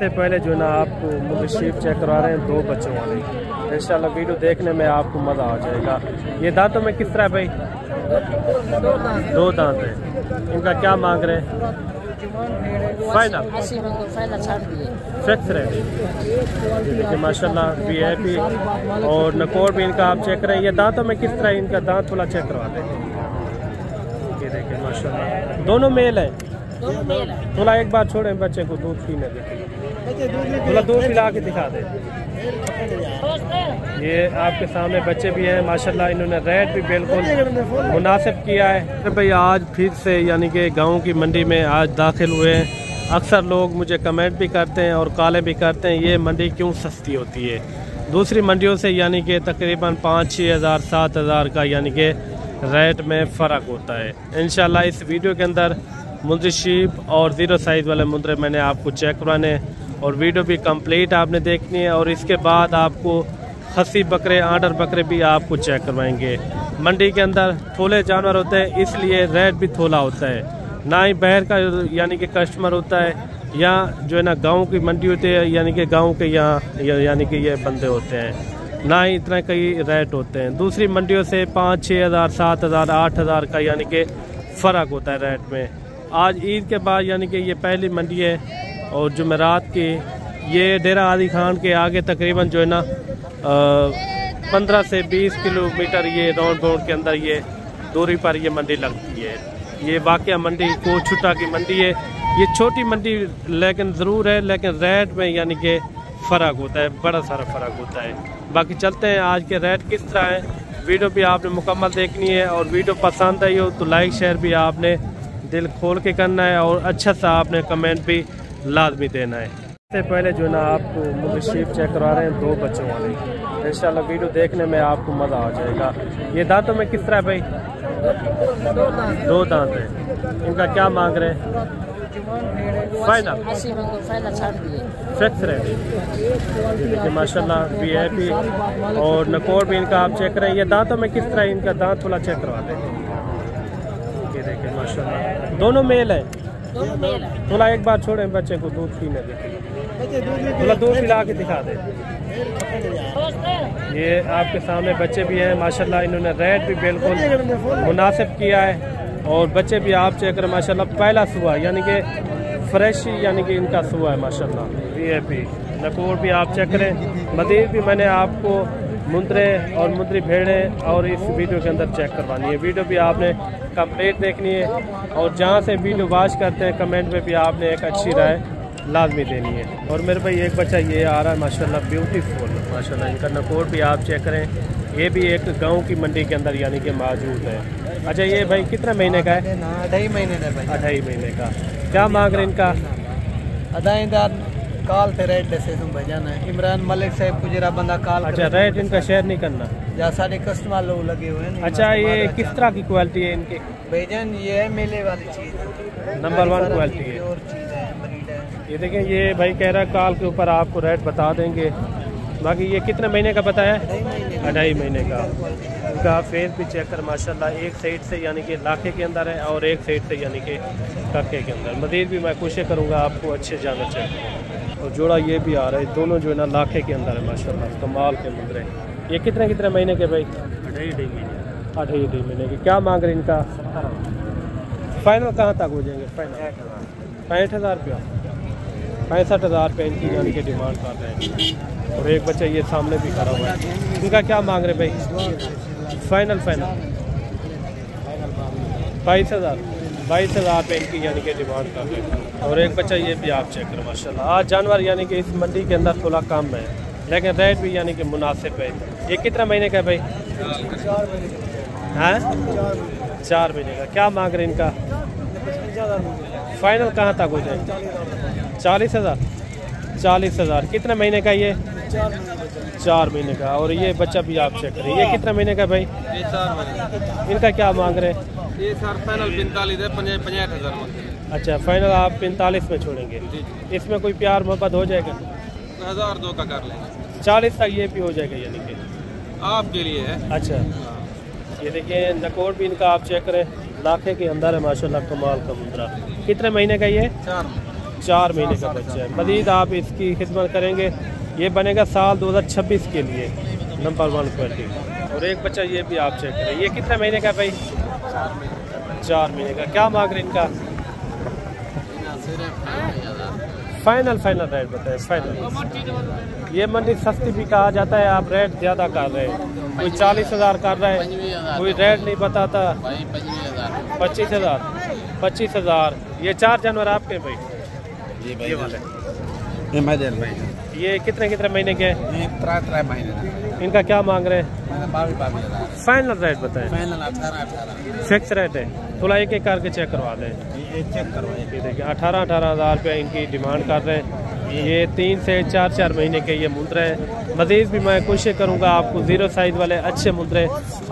से पहले जो है ना आपको मुझे शीप चेक करवा रहे हैं 2 बच्चों वाले। इंशाल्लाह वीडियो देखने में आपको मज़ा आ जाएगा। ये दांतों में किस तरह है भाई? 2 दांत है। इनका क्या मांग रहे हैं? Final fix rate. देखिए माशाल्लाह VIP और नकोर भी इनका आप चेक करें। ये दांतों में किस तरह इनका दांत थोड़ा चेक करवा दें। ये देखिए माशाल्लाह दोनों मेल है। थोड़ा एक बार छोड़ें बच्चे को दूध पीने दें, थोड़ा दूध पिला के दिखा दे। ये आपके सामने बच्चे भी हैं माशाल्लाह। इन्होंने रेट भी बिल्कुल मुनासिब किया है। भाई आज फिर से यानी कि गांव की मंडी में आज दाखिल हुए हैं। अक्सर लोग मुझे कमेंट भी करते हैं और कॉलें भी करते हैं ये मंडी क्यों सस्ती होती है दूसरी मंडियों से, यानी कि तकरीबन 5-6 हज़ार 7 हज़ार का यानी कि रेट में फ़र्क होता है। इंशाल्लाह इस वीडियो के अंदर मुंद्री शीप और 0 साइज़ वाले मुंद्रे मैंने आपको चेक करवाने और वीडियो भी कंप्लीट आपने देखनी है। और इसके बाद आपको खस्सी बकरे आर्डर बकरे भी आपको चेक करवाएंगे। मंडी के अंदर थोले जानवर होते हैं इसलिए रेट भी थोला होता है, ना ही बाहर का यानी कि कस्टमर होता है या जो है ना गांव की मंडी होती है यानी कि गांव के यहाँ यानी कि ये बंदे होते हैं, ना ही इतना कई रेट होते हैं। दूसरी मंडियों से 5-6 हज़ार 7 हज़ार 8 हज़ार का यानी कि फ़र्क होता है रेट में। आज ईद के बाद यानी कि ये पहली मंडी है और जुमेरात की ये डेरा आदि खान के आगे तकरीबन जो है ना 15 से 20 किलोमीटर ये राउंड के अंदर ये दूरी पर ये मंडी लगती है। ये वाकया मंडी को छुट्टा की मंडी है। ये छोटी मंडी लेकिन ज़रूर है, लेकिन रेट में यानी कि फ़र्क होता है, बड़ा सारा फ़र्क होता है। बाकी चलते हैं आज के रेट किस तरह है। वीडियो भी आपने मुकम्मल देखनी है और वीडियो पसंद आई हो तो लाइक शेयर भी आपने दिल खोल के करना है और अच्छा सा आपने कमेंट भी लाजमी देना है। इससे पहले जो है ना आपको मुझे शीप चेक करवा रहे हैं 2 बच्चों वाले। इंशाल्लाह वीडियो देखने में आपको मज़ा आ जाएगा। ये दांतों में किस तरह है भाई? 2 दांत है। इनका क्या मांग रहे हैं? Final fix rate. देखिए माशाल्लाह VIP और नकोर भी इनका आप चेक करें। ये दांतों में किस तरह इनका दांत थोड़ा चेक करवा दें। ये देखिए माशाल्लाह दोनों मेल है। थोड़ा एक बार छोड़ें बच्चे को दूध पीने दें, थोड़ा दूध पिला के दिखा दे। ये आपके सामने बच्चे भी हैं माशाल्लाह। इन्होंने रेट भी बिल्कुल मुनासिब किया है और बच्चे भी आप चेक करें माशाल्लाह। पहला सुबह यानी कि फ्रेश यानी कि इनका सुबह है माशाल्लाह। VIP नकोर भी आप चेक करें। मज़ीद भी मैंने आपको मुंद्रे और मुंद्री भेड़ें और इस वीडियो के अंदर चेक करवानी है। वीडियो भी आपने कंप्लीट देखनी है और जहाँ से वीडियो वॉच करते हैं कमेंट में भी आपने एक अच्छी राय लाजमी देनी है। और मेरे भाई एक बच्चा ये आ रहा है माशाल्लाह ब्यूटीफुल माशाल्लाह। इनका नकोर भी आप चेक करें। ये भी एक गांव की मंडी के अंदर यानी कि मौजूद है। अच्छा ये भाई कितना महीने का है? 2.5 महीने का भाई। 2.5 महीने का। क्या मांग रहे इनका? अदाईदार काल थे रेट जैसे तुम भजाना है इमरान मलिक साहब को जरा बंदा काल। अच्छा रेट इनका शेयर नहीं करना या सारे कस्टमर लोग लगे हुए हैं। अच्छा ये किस तरह की क्वालिटी है इनकी? भेजन ये है मेले वाली चीज़ है, नंबर 1 क्वालिटी है। और चीज़ है ब्रीड है। ये देखें ये भाई कह रहा है काल के ऊपर आपको रेट बता देंगे। बाकी ये कितने महीने का बताया? 2.5 महीने का। इनका फेस भी चेक कर माशाल्लाह। एक साइड से यानी कि लाखे के अंदर है और एक साइड से यानी कि कक्के के अंदर। मज़ीद भी मैं कोशिश करूँगा आपको अच्छे जाना चाहिए। और जोड़ा ये भी आ रहा है, दोनों जो है ना लाखे के अंदर है माशाल्लाह। कमाल के मुंद्रे। ये कितने महीने के भाई? 2.5 महीने के। क्या मांग रहे इनका? फाइनल कहाँ तक हो जाएंगे? फाइनल 65,000 रुपया 65,000 रुपये इनकी यानी कि डिमांड कर रहे हैं। और एक बच्चा ये सामने भी खड़ा हुआ है। इनका क्या मांग रहे भाई? फाइनल 22,000 रुपये इनकी यानी कि डिमांड कर रहे हैं। और एक बच्चा ये भी आप चेक करो माशाल्लाह। आज जानवर यानी कि इस मंडी के अंदर थोड़ा कम है लेकिन रेट भी यानी कि मुनासिब है। ये कितना महीने का है भाई? 4 महीने का। क्या मांग रहे इनका? फाइनल कहाँ तक हो जाएगा? 40,000। कितने महीने का ये? 4 महीने का। और ये बच्चा भी आप चेक करें। ये कितने महीने का भाई? 4 महीने। इनका क्या मांग रहे हैं? ये सर फाइनल 45 है, 65,000। अच्छा फाइनल आप 45 में छोड़ेंगे। इसमें कोई प्यार मोहब्बत हो जाएगा? 1,002 का कर लेंगे। 40 तक ये भी हो जाएगा यानी कि आपके लिए है। अच्छा ये देखिए नकोर भी इनका आप चेक करें। लाखे के अंदर है माशाल्लाह। कमाल का मुंद्रा। कितने महीने का ये? 4 महीने का बच्चा है। मज़ीद आप इसकी खिदमत करेंगे, ये बनेगा साल 2026 के लिए नंबर 1 क्वालिटी। और एक बच्चा ये भी आप चेक करें, ये कितने महीने का भाई? 4 महीने का। क्या मांग रहे इनका? फाइनल रेट बताए फाइनल। ये मंडी सस्ती भी कहा जाता है, आप रेट ज़्यादा कर रहे हैं। कोई 40,000 कर रहा है, कोई रेट नहीं बताता। 25,000। ये 4 जानवर आपके भाई? ये वाले ये कितने महीने के? 3 महीने। इनका क्या मांग रहे हैं? 22,000। फाइनल रेट बताएं। फाइनल 18,000 फिक्स रेट है। थोड़ा एक करके चेक करवा दें। ये चेक करवाइए। ये देखिए 18,000 रुपये इनकी डिमांड कर रहे हैं। ये 3 से 4 महीने के ये मुद्रे हैं। मज़ीद भी मैं कोशिश करूँगा आपको 0 साइज़ वाले अच्छे मुद्रे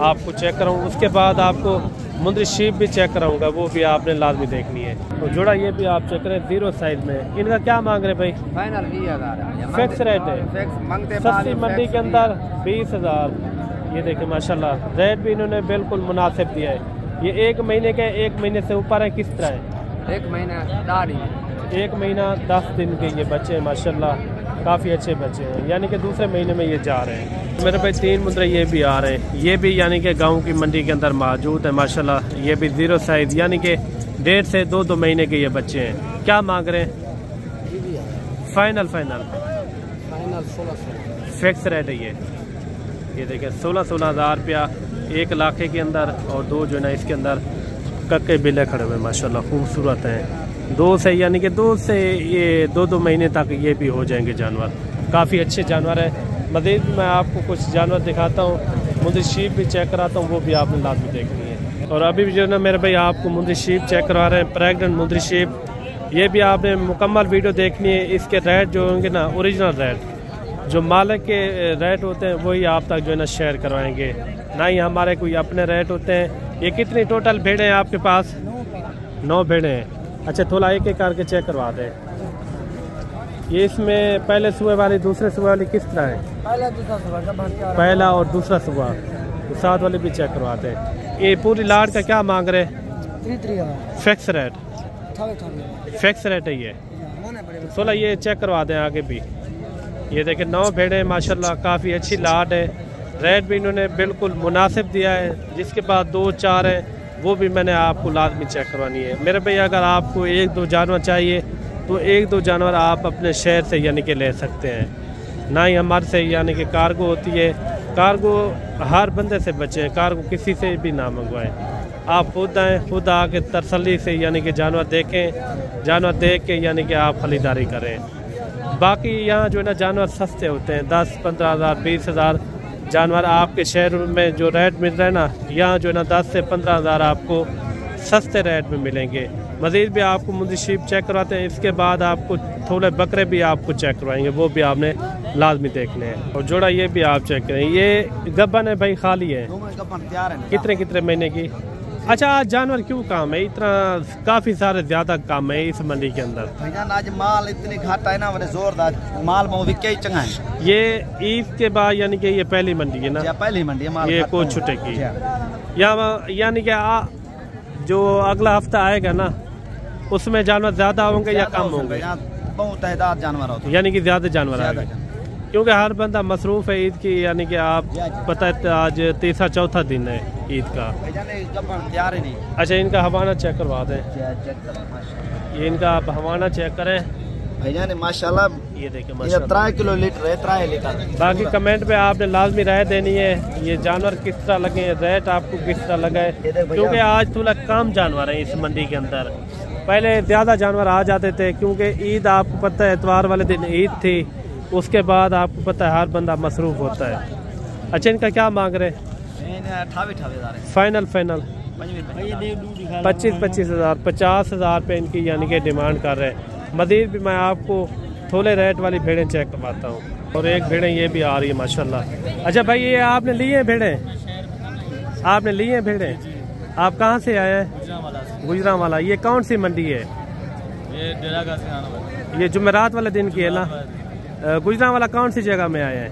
आपको चेक कराऊँ। उसके बाद आपको मुंदरी शीप भी चेक कराऊंगा, वो भी आपने लाजमी देखनी है। तो जोड़ा ये भी आप चेक करें 0 साइज में। इनका क्या मांग रहे भाई? फाइनल 20,000 फिक्स रेट है। सस्ती मंडी के अंदर 20,000। ये देखिए माशाल्लाह, रेट भी इन्होंने बिल्कुल मुनासिब दिया है। ये 1 महीने के, 1 महीने से ऊपर है, किस तरह है? 1 महीना 10 दिन। 1 महीना 10 दिन के ये बच्चे हैं माशाल्लाह, काफ़ी अच्छे बच्चे हैं। यानी कि दूसरे महीने में ये जा रहे हैं। मेरे भाई 3 मुद्रे ये भी आ रहे हैं। ये भी यानी कि गांव की मंडी के अंदर मौजूद है माशाल्लाह। ये भी 0 साइज यानी कि 1.5 से 2 महीने के ये बच्चे हैं। क्या मांग रहे हैं? फाइनल 16,000 फिक्स रेट है ये देखिए 16,000 रुपया 1 लाख के अंदर। और 2 जो है ना इसके अंदर कक्के बिल्ले खड़े हुए माशाल्लाह, खूबसूरत हैं। 2 से यानी कि 2 से ये 2 महीने तक ये भी हो जाएंगे जानवर। काफ़ी अच्छे जानवर हैं। मज़ीद मैं आपको कुछ जानवर दिखाता हूँ, मुंदरी शीप भी चेक कराता हूँ, वो भी आपने लाजमी देखनी है। और अभी भी जो है ना मेरे भाई आपको मुंदरी शीप चेक करवा रहे हैं, प्रेग्नेंट मुंदरी शीप। ये भी आपने मुकम्मल वीडियो देखनी है। इसके रेट जो होंगे ना, ओरिजिनल रेट जो मालिक के रेट होते हैं वही आप तक जो है ना शेयर करवाएंगे, ना ही हमारे कोई अपने रेट होते हैं। ये कितनी टोटल भेड़ें हैं आपके पास? 9 भेड़ें हैं। अच्छा, थोड़ा एक करके चेक करवा दें। ये इसमें पहले सुबह वाली, दूसरे सुबह वाली किस तरह है? पहला और दूसरा सुबह, तो साथ वाली भी चेक करवाते हैं। ये पूरी लाट का क्या मांग रहे? Fix rate. फिक्स रेट है ये। थोड़ा ये चेक करवा दें आगे भी। ये देखें 9 भेड़ें माशाल्लाह, काफ़ी अच्छी लाट है। रेट भी इन्होंने बिल्कुल मुनासिब दिया है। जिसके पास 2-4 है वो भी मैंने आपको लाजमी चेक करवानी है। मेरे भाई अगर आपको 1-2 जानवर चाहिए तो 1-2 जानवर आप अपने शहर से यानी कि ले सकते हैं, ना ही हमारे से यानी कि कार्गो होती है। कार्गो हर बंदे से बचे, कार्गो किसी से भी ना मंगवाएं। आप खुद आएँ, खुद आके तसल्ली से यानी कि जानवर देखें, जानवर देख के यानी कि आप खरीदारी करें। बाकी यहाँ जो है ना जानवर सस्ते होते हैं, 10-15 हज़ार 20,000 जानवर आपके शहर में जो रेट मिल रहा है ना, यहाँ जो है ना 10 से 15 हज़ार आपको सस्ते रेट में मिलेंगे। मज़ीद भी आपको मुंदरी शीप चेक करवाते हैं। इसके बाद आपको थोड़े बकरे भी आपको चेक करवाएंगे, वो भी आपने लाजमी देखने हैं। और जोड़ा ये भी आप चेक करें। ये गब्बन है भाई, खाली है? कितने महीने की? अच्छा, आज जानवर क्यों काम है इतना? काफी सारे ज्यादा काम है इस मंडी के अंदर। आज माल इतनी घाटा है ना, जोरदार माल चंगा है। ये ईद के बाद यानी कि ये पहली मंडी है ना? पहली मंडी है माल, ये कोई छुटे की यानी कि जो अगला हफ्ता आएगा ना उसमें जानवर ज्यादा होंगे या कम होंगे? बहुत तादाद जानवर होते, यानी कि ज्यादा जानवर आएंगे, क्योंकि हर बंदा मसरूफ है ईद की। यानी कि आप पता है आज 3-4 दिन है ईद का। अच्छा, इनका हवाना चेक करवा दें। ये इनका आप हवाना चेक करें भाईजान, माशाल्लाह। ये देखिए माशाल्लाह 3 किलो लीटर है, 3 लीटर। बाकी कमेंट पे आपने लाजमी राय देनी है, ये जानवर किस तरह लगे, रेट आपको किस तरह लगा है। क्योंकि आज थोड़ा कम जानवर है इस मंडी के अंदर। पहले ज़्यादा जानवर आ जाते थे, क्योंकि ईद आपको पता है इतवार वाले दिन ईद थी। उसके बाद आपको पता है हर बंदा मसरूफ होता है। अच्छा, इनका क्या मांग रहे? 28,000 फाइनल 25,000 50,000 पे इनकी यानी कि डिमांड कर रहे हैं। मज़ीद भी मैं आपको थोड़े रेट वाली भेड़ें चेक करवाता हूँ। और एक भेड़ें ये भी आ रही है माशाल्लाह। अच्छा भाई, ये आपने लिए हैं भेड़ें? आपने लिए हैं भेड़ें? आप कहाँ से आए हैं? गुजरांवाला। ये कौन सी मंडी है? ये जुमेरात वाले दिन की है ना? गुजरांवाला कौन सी जगह में आए हैं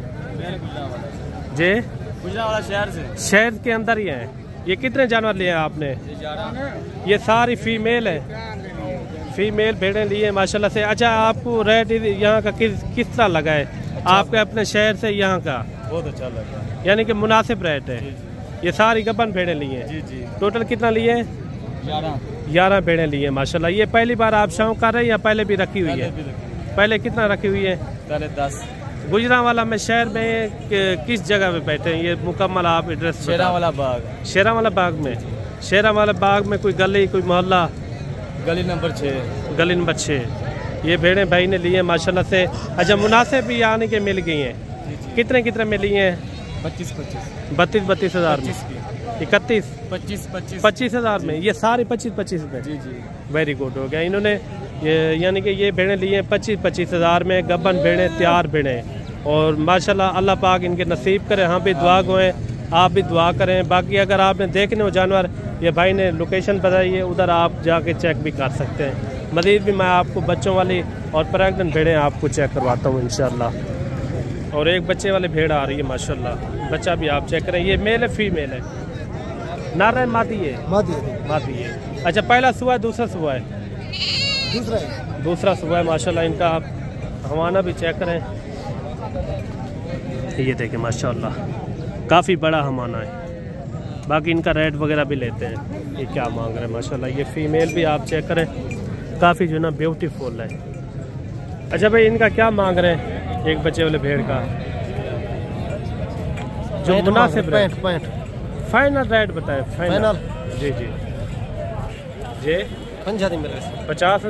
जी? गुजरांवाला शहर से। शहर के अंदर ही हैं। ये कितने जानवर लिए हैं आपने? ये सारी फीमेल है? फीमेल भेड़ें लिए माशाल्लाह से। अच्छा, आपको रेट यहाँ का किस तरह लगा है? अच्छा, आपके अपने शहर से यहाँ का बहुत अच्छा लगा, यानी कि मुनासिब रेट है। ये सारी गबन भेड़ें लिए हैं? जी। टोटल कितना लिए? 11 भेड़ें लिए माशाल्लाह। ये पहली बार आप शौक कर रहे हैं या पहले भी रखी हुई है? पहले कितना रखी हुई है? पहले 10। गुजरांवाला में शहर में किस जगह पे बैठे हैं? ये मुकम्मल आप एड्रेस? शेरावाला बाग। शेरावाला बाग में? शेरावाला बाग में कोई गली, कोई मोहल्ला? गली नंबर 6। गली नंबर 6। ये भेड़ें भाई ने लिए माशाल्लाह से। अच्छा, मुनासिब भी आने के मिल गई हैं? कितने में लिए हैं? 32 हज़ार में? 31 25 हज़ार में? ये सारे 25 में? जी। वेरी गुड हो गया। इन्होंने ये यानी कि ये भेड़ें लिए हैं 25 हज़ार में। गबन भेड़ें, तैयार भेड़ें, और माशाल्लाह अल्लाह पाक इनके नसीब करे। हम भी दुआ गोएं, आप भी दुआ करें। बाकी अगर आपने देखने हो जानवर, ये भाई ने लोकेशन बताई है, उधर आप जाके चेक भी कर सकते हैं। मज़ीद भी मैं आपको बच्चों वाली और प्रेग्नेंट भेड़ें आपको चेक करवाता हूँ इंशाल्लाह। और एक बच्चे वाली भेड़ आ रही है माशाल्लाह। बच्चा भी आप चेक करें। ये मेल है फीमेल है? नारा है मादी है? मादी है। अच्छा, पहला सुबह है दूसरा सुबह है? दूसरा सुबह है माशाल्लाह। इनका आप हवाना भी चेक करें। ये देखें माशाल्लाह, काफ़ी बड़ा हमाना है। बाकी इनका रेट वगैरह भी लेते हैं। ये क्या मांग रहे हैं माशाल्लाह। ये फीमेल भी आप चेक करें, काफ़ी जो ना ब्यूटीफुल है। अच्छा भाई, इनका क्या मांग रहे हैं एक बच्चे वाले भेड़ का? जो मुनासिब रेट, फाइनल रेट बताए। फाइनल? जी 50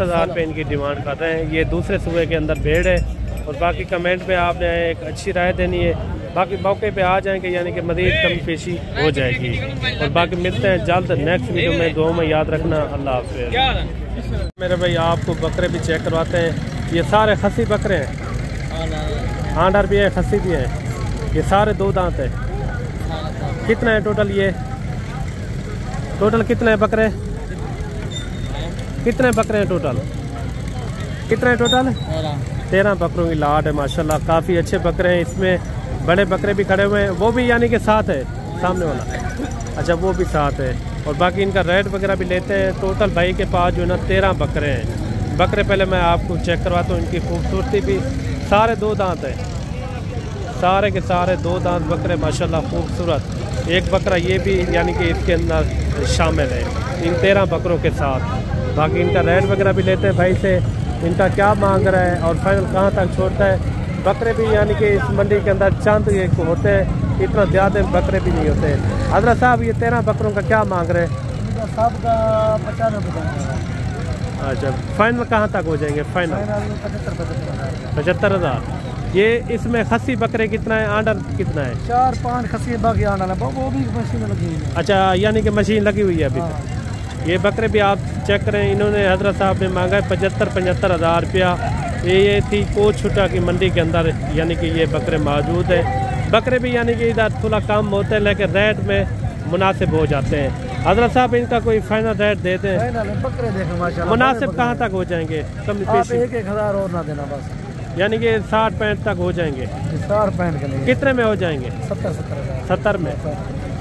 हज़ार रुपये इनकी डिमांड कर रहे हैं। ये दूसरे सूबे के अंदर भेड़ है। और बाकी कमेंट में आपने एक अच्छी राय देनी है। बाकी मौके पे आ जाएंगे, यानी कि मज़ीद कमी पेशी हो जाएगी। और बाकी मिलते हैं जल्द नेक्स्ट वीडियो में। दुआ में याद रखना। अल्लाह हाफ़िज़। मेरे भाई आपको बकरे भी चेक करवाते हैं। ये सारे खसी बकरे हैं? आंडर भी है, खसी भी है। ये सारे 2 दांत है। कितना है टोटल? ये टोटल कितने बकरे? कितने बकरे हैं टोटल? 13 बकरों की लाट है माशाल्लाह। काफ़ी अच्छे बकरे हैं। इसमें बड़े बकरे भी खड़े हुए हैं। वो भी यानी कि साथ है सामने वाला? अच्छा, वो भी साथ है। और बाकी इनका रेट वगैरह भी लेते हैं। टोटल भाई के पास जो है ना 13 बकरे हैं। बकरे पहले मैं आपको चेक करवाता हूँ। इनकी खूबसूरती भी, सारे 2 दांत है। सारे के सारे 2 दांत बकरे माशाल्लाह खूबसूरत। एक बकरा ये भी यानी कि इसके अंदर शामिल है इन 13 बकरों के साथ। बाकी इनका रेट वगैरह भी लेते हैं भाई से। इनका क्या मांग रहा है और फाइनल कहाँ तक छोड़ता है। बकरे भी यानी कि इस मंडी के अंदर चंद एक होते हैं, इतना ज़्यादा बकरे भी नहीं होते। हज़रत साहब, ये 13 बकरों का क्या मांग रहे हैं? साहब का 95। अच्छा, फाइनल कहाँ तक हो जाएंगे? फाइनल 75 हज़ार। ये इसमें खसी बकरे कितना है? आंडर कितना है? 4-5 खसी बाकी आंडर, वो भी मशीन लगी है। अच्छा, यानी कि मशीन लगी हुई है अभी तक। ये बकरे भी आप चेक करें। इन्होंने हज़रत साहब ने मांगा है 75 हज़ार रुपया। ये थी कोच छुटा की मंडी के अंदर, यानी कि ये बकरे मौजूद हैं। बकरे भी यानी कि इधर थोड़ा कम होते हैं, लेकिन रेट में मुनासिब हो जाते हैं। हज़रत साहब, इनका कोई फाइनल रेट दे दें? बकरे देखें माशाल्लाह, मुनासिब कहाँ तक हो जाएंगे? कम पेशी 1 हज़ार और ना देना बस, यानी कि 60-65 तक हो जाएंगे। 60-65 के नहीं। कितने में हो जाएंगे? 70 में?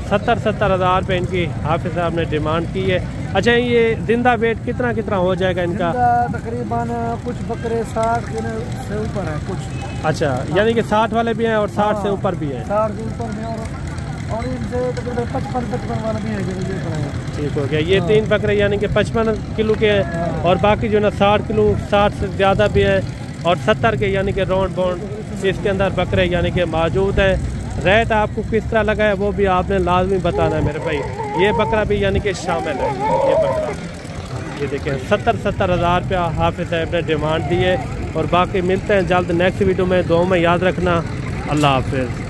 70 हज़ार रुपये इनकी हाफिज़ साहब ने डिमांड की है। अच्छा, ये जिंदा वेट कितना हो जाएगा इनका? तकरीबन कुछ बकरे 60 से ऊपर है कुछ। अच्छा, यानी कि 60 वाले भी हैं और 60 से ऊपर भी हैं? 60 से ऊपर भी और इनसे तकरीबन 55 वाले भी हैं। ठीक हो गया। ये 3 बकरे यानी कि 55 किलो के हैं। और बाकी जो ना 60 किलो, 60 से ज़्यादा भी हैं। और 70 के यानी कि राउंड बाउंड इसके अंदर बकरे यानी कि मौजूद हैं। रेट आपको किस तरह लगा है वो भी आपने लाजमी बताना है मेरे भाई। ये बकरा भी यानी कि शामिल है। ये बकरा, ये देखें 70 हज़ार रुपया हाफिज़ साहब ने डिमांड दी है। और बाकी मिलते हैं जल्द नेक्स्ट वीडियो में। दुआ में याद रखना। अल्लाह हाफिज़।